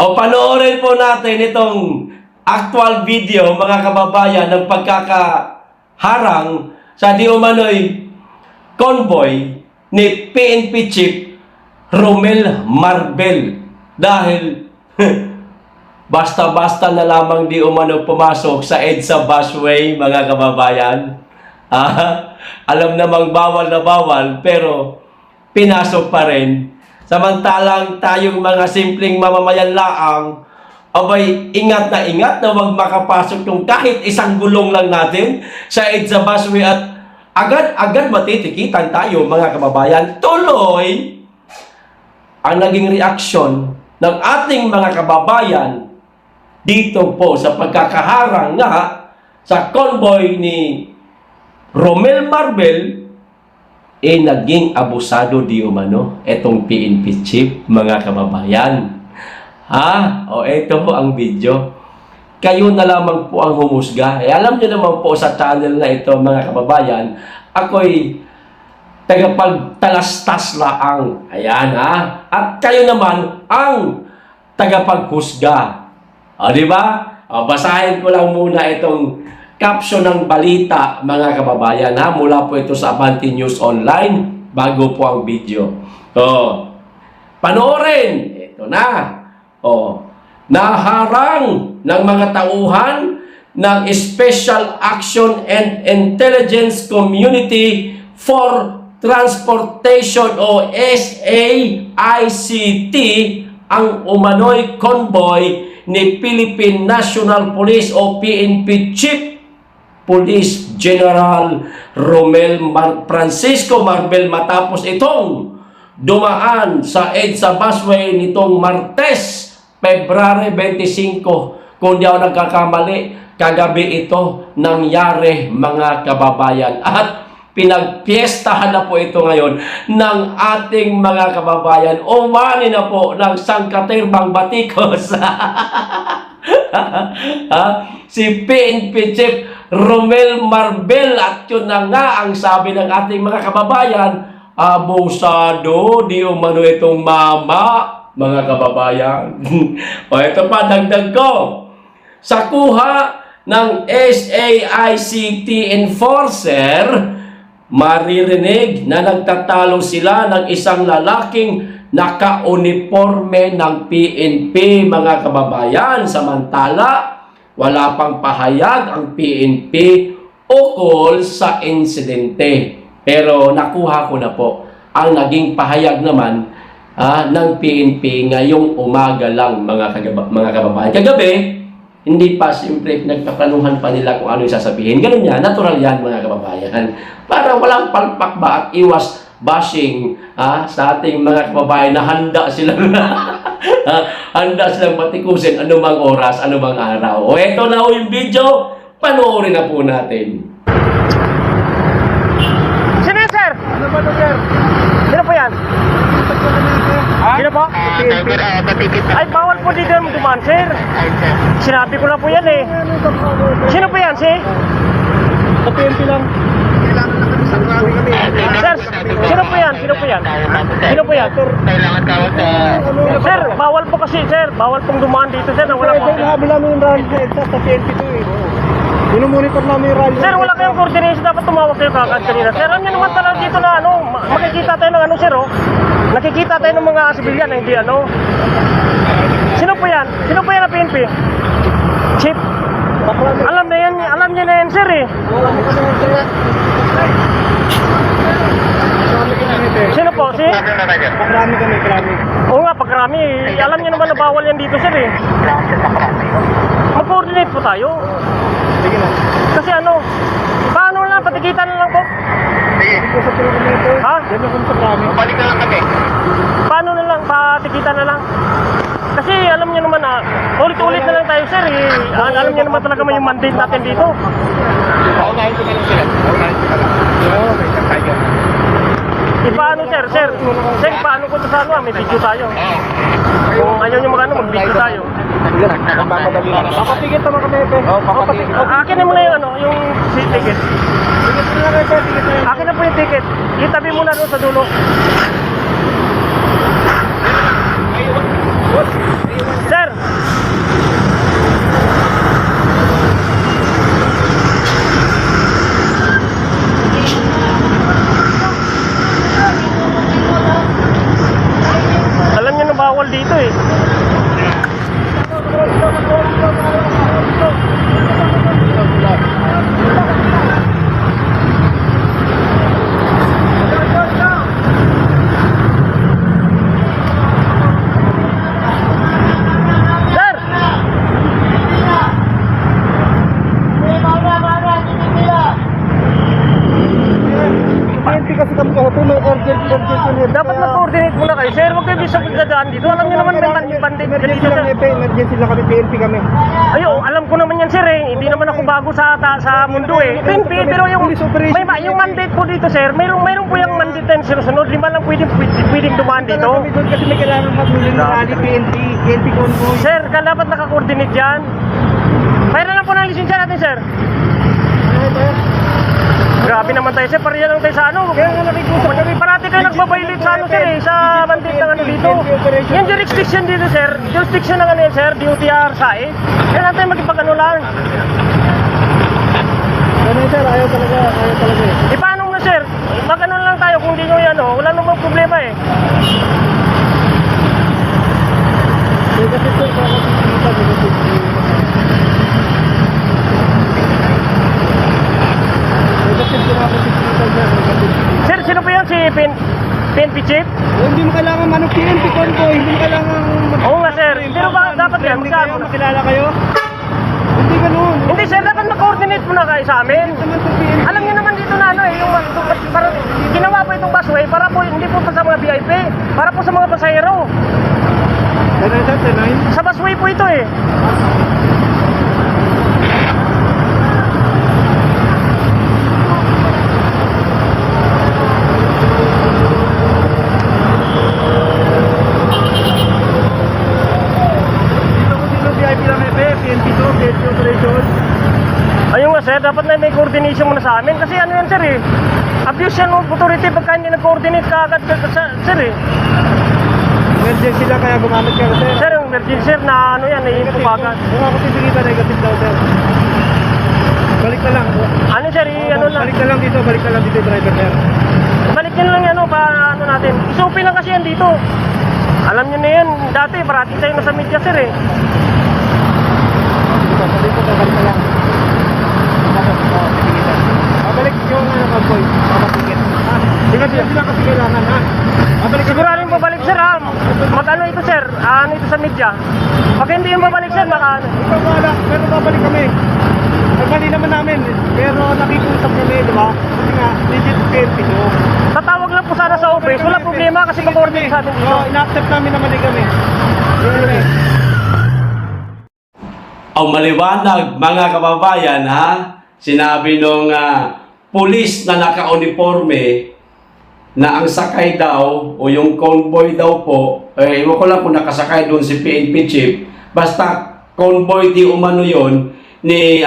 O panoorin po natin itong actual video, mga kababayan, ng pagkakaharang sa di umano'y convoy ni PNP Chief Romel Marbel. Dahil basta-basta na lamang di umano pumasok sa EDSA busway, mga kababayan. Alam namang bawal na bawal, pero pinasok pa rin. Samantalang tayong mga simpleng mamamayan laang, abay, ingat na huwag makapasok yung kahit isang gulong lang natin sa EDSA busway at agad matitikitan tayo, mga kababayan. Tuloy ang naging reaksyon ng ating mga kababayan dito po sa pagkakaharang nga sa convoy ni Romel Marbel, naging abusado di umano etong PNP Chief, mga kababayan. O ito po ang video. Kayo na lamang po ang humusga. Alam nyo naman po sa channel na ito, mga kababayan, ako'y tagapagtalastas laang. Ayan, At kayo naman ang tagapaghusga. Di ba? Basahin ko lang muna itong caption ng balita, mga kababayan, mula po ito sa Abante News Online, bago po ang video. Panoorin. Ito na. Naharang ng mga tauhan ng Special Action and Intelligence Community for Transportation o SAICT ang umano'y convoy ni Philippine National Police o PNP Chief Police General Romel Francisco Marbel matapos itong dumaan sa EDSA busway nitong Martes, February 25. Kung di ako nagkakamali, kagabi ito nangyari, mga kababayan. At pinagpiestahan na po ito ngayon ng ating mga kababayan. Umani na po ng sangkatirbang batikos. Si PNP Chief Romel Marbel, at yun na nga ang sabi ng ating mga kababayan, abusado di umano itong mama, mga kababayan. Ito pa, dagdag ko. Sa kuha ng SAICT enforcer, maririnig na nagtatalo sila ng isang lalaking naka-uniforme ng PNP, mga kababayan. Samantala, wala pang pahayag ang PNP ukol sa insidente. Pero nakuha ko na po ang naging pahayag naman ng PNP ngayong umaga lang, mga kababayan. Kagabi, hindi pa siyempre nagpaplanuhan pa nila kung ano yung sasabihin. Ganun yan, natural yan, mga kababayan. Para walang palpak ba at iwas bashing sa ating mga kababayan na handa silang handa silang patikusin anumang oras, anumang araw. O eto na yung video, panoorin na po natin. Sino yan, sir? Ano ba ito, sir? Sino po yan? Sino po? Ay, bawal po dito dumaan, sir. Sinabi ko na po yan eh. Sino po yan, sir? Sa PNP lang. Kailangan na kami sa kami. Sir, sino po yan? Sino po yan? Sino po yan? Kailangan tawag sa... Sir, bawal po kasi, sir. Bawal pong dumaan dito, sir. Na wala po. Sinabi namin yung rally sa EDSA sa PNP to eh. Minumonitor namin yung rally. Sir, wala kayong coordination. Dapat tumawag kayo kagad kanina. Sir, ano naman talaga dito na makikita tayo ng ano, sir, nakikita tayo ng mga sibilyan na hindi Sino po yan? Sino po yan na PNP? Chief? Alam niya na yan, sir eh. Sino po? Si? Pakrami kami, krami. Oo nga, pagkarami. Alam niyo naman na bawal yan dito, sir eh. Mag-coordinate po tayo. Sige na. Kasi paano lang, patikitan na lang po. Sige. Sa PNP. Ha? Yan na kung pakrami. Balik na lang kami. Paano na lang, patikitan na lang. Kasi alam niyo naman ulit-ulit na lang tayo, sir eh. Alam niyo naman talaga yung mandate natin dito. Paunahin ko na lang sila. Paunahin ko na lang. Oo, may kakayan. Paano, sir? Sir, paano ko ito sa may video tayo. Kung ayaw niyo mag-video tayo. Magmamadali lang. Papatigit naman kami, Epe. Papatigit. Akin na muna yung ticket. Tigit na lang, Epe. Tigit na lang. Akin na po yung ticket. Itabi muna doon sa dulo. Sir, eh. Sir! PNP kasi kami kahapon, may urgent yun. Dapat mag-coordinate muna kayo, sir. Huwag kayo bisa magdadaan dito. Alam niyo naman may bandit dito, Emergency sir. lang, emergency lang kami, PNP kami. Ayo, alam ko naman yan, sir, eh. Hindi naman ako bago sa mundo, eh. Pero yung yung mandate po dito, sir, mayroong po yung mandate na sinusunod. 5 lang pwedeng dumaan dito. Kami doon kasi may kailangan maghuli ng rally, PNP convoy. Sir, dapat naka-coordinate yan. Mayroon lang po ng lisensya natin, sir. Grabe naman tayo, sir. Pariyan lang tayo sa ano. Kaya nga nakikusap kami. Parati kayo nagbabaylit sa ano, sir, eh. Sa bandit ng ano dito. Yung jurisdiction dito, sir. Jurisdiction ng ano yan, sir. DOTR, SAE. Kaya natin magipag-ano lang. Ano yun, sir, ayaw talaga eh. E paano na, sir? Mag-ano lang tayo kung di nyo yan, oh. Wala namang problema, eh. Eh, kasi sir, Sir, sino po yan? Si PNP Chief? hindi mo kailangan manong PNP convoy, hindi mo kailangan Oo nga, sir. Pero ba dapat yan? Hindi kayo, makilala kayo? Hindi ganun. Hindi, sir. Dapat mag-coordinate muna kayo sa amin. Naman po PNP. Alam niyo naman dito na ano eh, para, ginawa po itong busway para po hindi po sa mga VIP, para po sa mga pasahero. Sa busway po ito eh. Ayun nga, sir, dapat na may coordination muna sa amin kasi ano yan, sir, eh. Abuse yan ng authority pagka hindi nag-coordinate ka agad, sir, eh. Emergency lang kaya gumamit ka sir. Sir, yung emergency, sir, na ano yan, naiinto ka agad. Kung ako titigitan, negative daw sir. Balik na lang. Ano, sir, ano lang. Balik na lang dito yung driver sir. Balik nyo lang yan, ano natin. Isupi lang kasi yan dito. Alam nyo na yan, dati, parating tayo na sa media, sir, eh. Balik na lang. Babalik yung convoy. Papatigit. Hindi kasi sila kasi kailangan ha. Babalik Siguranin babalik, sir, ha. Mag-ano ito, sir, ano ito sa media. Pag hindi yung babalik, sir, baka ano. ikaw wala, pero babalik kami. Nagmali naman namin, pero nakikusap kami, di ba? Kasi nga, legit PNP to. Tatawag lang po sana sa office, wala problema kasi mag-coordinate sa atin dito. Oo, ina-accept namin na mali kami. Ang maliwanag, mga kababayan, ha? Sinabi nung pulis na naka-uniforme na ang sakay daw o yung convoy daw po, iwan ko lang kung nakasakay doon si PNP Chief, basta convoy di umano yon ni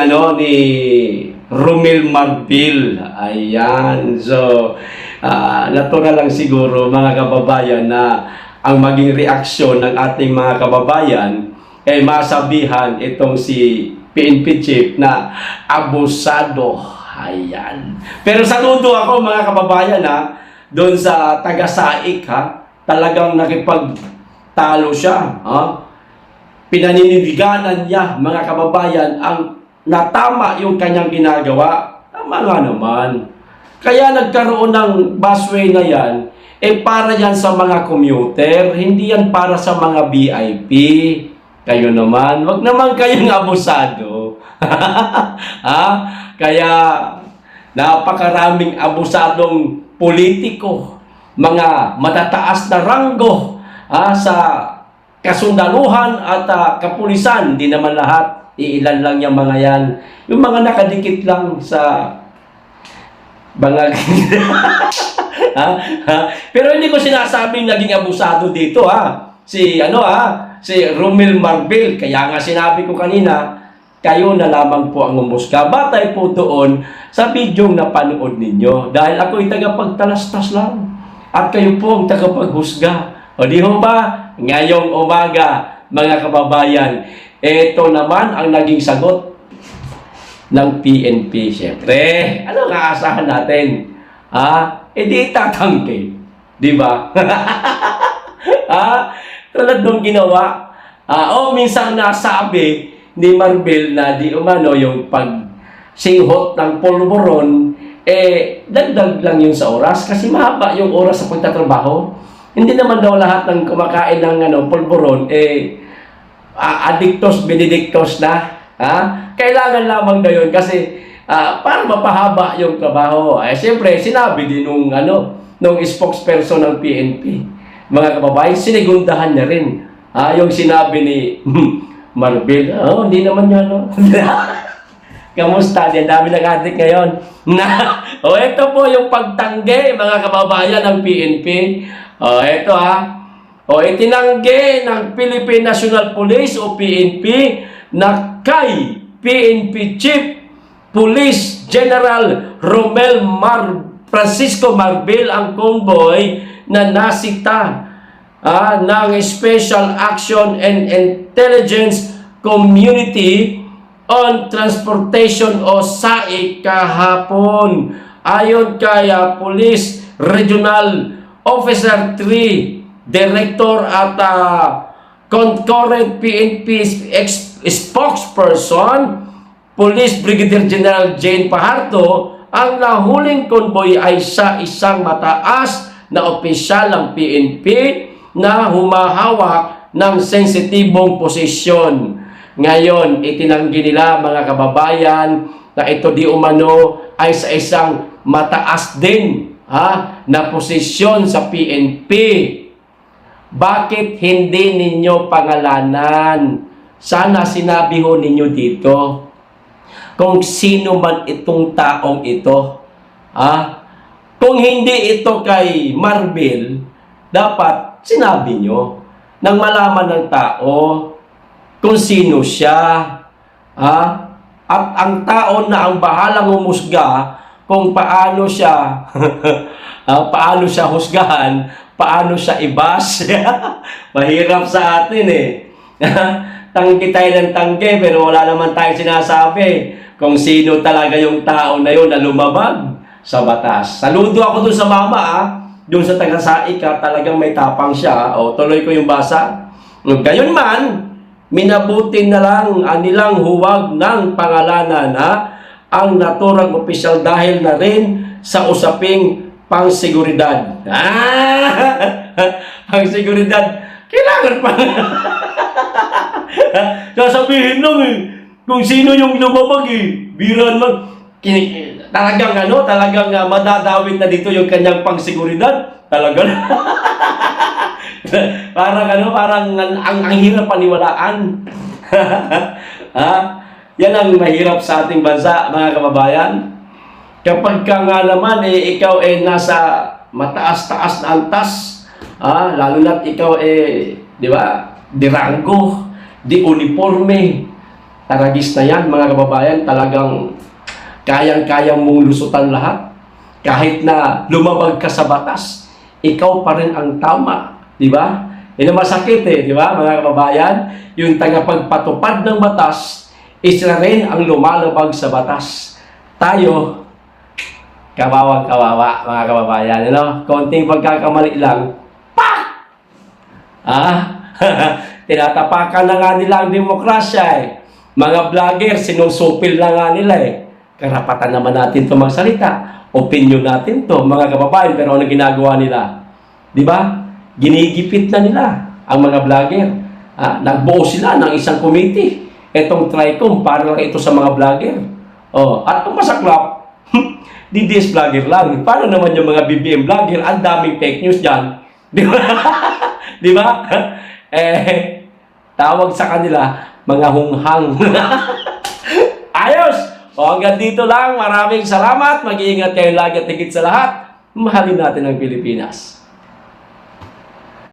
Romel Marbil. Ayan. So, natural lang siguro, mga kababayan, na ang maging reaksyon ng ating mga kababayan ay masabihan itong si PNP Chief na abusado. Ayan. Pero saludo ako, mga kababayan, ha, doon sa taga-Saik, ha. Talagang nakipagtalo siya, ha. Pinaninidiganan niya, mga kababayan, ang natama yung kanyang ginagawa. Tama nga naman. Kaya nagkaroon ng busway na yan, para yan sa mga commuter, hindi yan para sa mga VIP. Kayo naman, wag naman kayong abusado. Ha? Kaya napakaraming abusadong politiko, mga matataas na ranggo sa kasundaluhan at kapulisan. Di naman lahat, iilan lang yung mga yan. Yung mga nakadikit lang sa bangag. Pero hindi ko sinasabing naging abusado dito, ha. Si Romel Marbil. Kaya nga sinabi ko kanina, kayo na lamang po ang umusga. Batay po doon sa video na napanood ninyo. Dahil ako'y tagapagtalastas lang. At kayo po ang tagapaghusga. O di ho ba? Ngayong umaga, mga kababayan, ito naman ang naging sagot ng PNP. Siyempre, ano ang aasahan natin? Di tatangke. Di ba? Tulad nung ginawa. Minsan nasabi ni Marbel na di umano yung pagsinghot ng polvoron, dagdag lang yun sa oras kasi mahaba yung oras sa pagtatrabaho. Hindi naman daw lahat ng kumakain ng polvoron, addictos, benedictos na. Kailangan lamang na yun kasi para mapahaba yung trabaho. Siyempre, sinabi din nung spokesperson ng PNP, mga kababayan, sinigundahan niya rin. Yung sinabi ni Marbel, hindi naman yan, no? Kamusta? Ang dami ng addict ngayon. Ito po yung pagtanggi, mga kababayan ng PNP. Ito itinanggi ng Philippine National Police o PNP na kay PNP Chief Police General Romel Francisco Marbel ang convoy na nasita ng Special Action and Intelligence Community on Transportation o SAIC kahapon. Ayon kay Police Regional Officer 3, Director at concurrent PNP spokesperson, Police Brigadier General Jane Pajardo, ang nahuling convoy ay sa isang mataas na opisyal ng PNP na humahawak ng sensitibong posisyon. Ngayon, itinanggi nila, mga kababayan, na ito di umano ay sa isang mataas din na posisyon sa PNP. Bakit hindi ninyo pangalanan? Sana sinabi ho ninyo dito kung sino man itong taong ito. Kung hindi ito kay Marbel, dapat sinabi nyo nang malaman ng tao kung sino siya. At ang tao na ang bahalang humusga kung paano siya paano siya husgahan, paano siya ibas. Mahirap sa atin tanggi tayo ng tanggi pero wala naman tayong sinasabi kung sino talaga yung tao na yun na lumabag sa batas. Saludo ako dun sa mama dun sa taga-SAIC, talagang may tapang siya. Tuloy ko yung basa. Gayon man, minabuti na lang nilang huwag ng pangalanan ang naturang opisyal dahil na rin sa usaping pang-seguridad. Ang seguridad, kailangan pa. Sasabihin lang kung sino yung lumabag biran man. Talagang madadawit na dito yung kanyang pang-seguridad. Talagang parang ang hirap paniwalaan. Yan ang mahirap sa ating bansa, mga kababayan. Kapag ka nga naman ikaw nasa mataas-taas na antas, lalo na't ikaw di ba, di ranggo, di uniforme, taragis na yan, mga kababayan. Talagang kayang-kayang mong lusutan lahat. Kahit na lumabag ka sa batas, ikaw pa rin ang tama. Di ba? Yan ang masakit di ba, mga kababayan? Yung tagapagpatupad ng batas, isa rin ang lumalabag sa batas. Tayo, kawawang-kawawa, mga kababayan. Konting pagkakamali lang, pak! Tinatapakan na nga nila ang demokrasya Mga vlogger, sinusupil na nga nila Karapatan naman natin ito magsalita. Opinion natin to, mga kababayan. Pero ano ginagawa nila? Di ba? Ginigipit na nila ang mga vlogger. Nagbuo sila ng isang committee. Itong TRICOM, para lang ito sa mga vlogger. At kung masaklap, DDS vlogger lang. Paano naman yung mga BBM vlogger? Ang daming fake news dyan. Di ba? Di ba? Tawag sa kanila, mga hunghang. Ayos! Hanggang dito lang. Maraming salamat. Mag-iingat kayo lagi at higit sa lahat. Mahalin natin ang Pilipinas.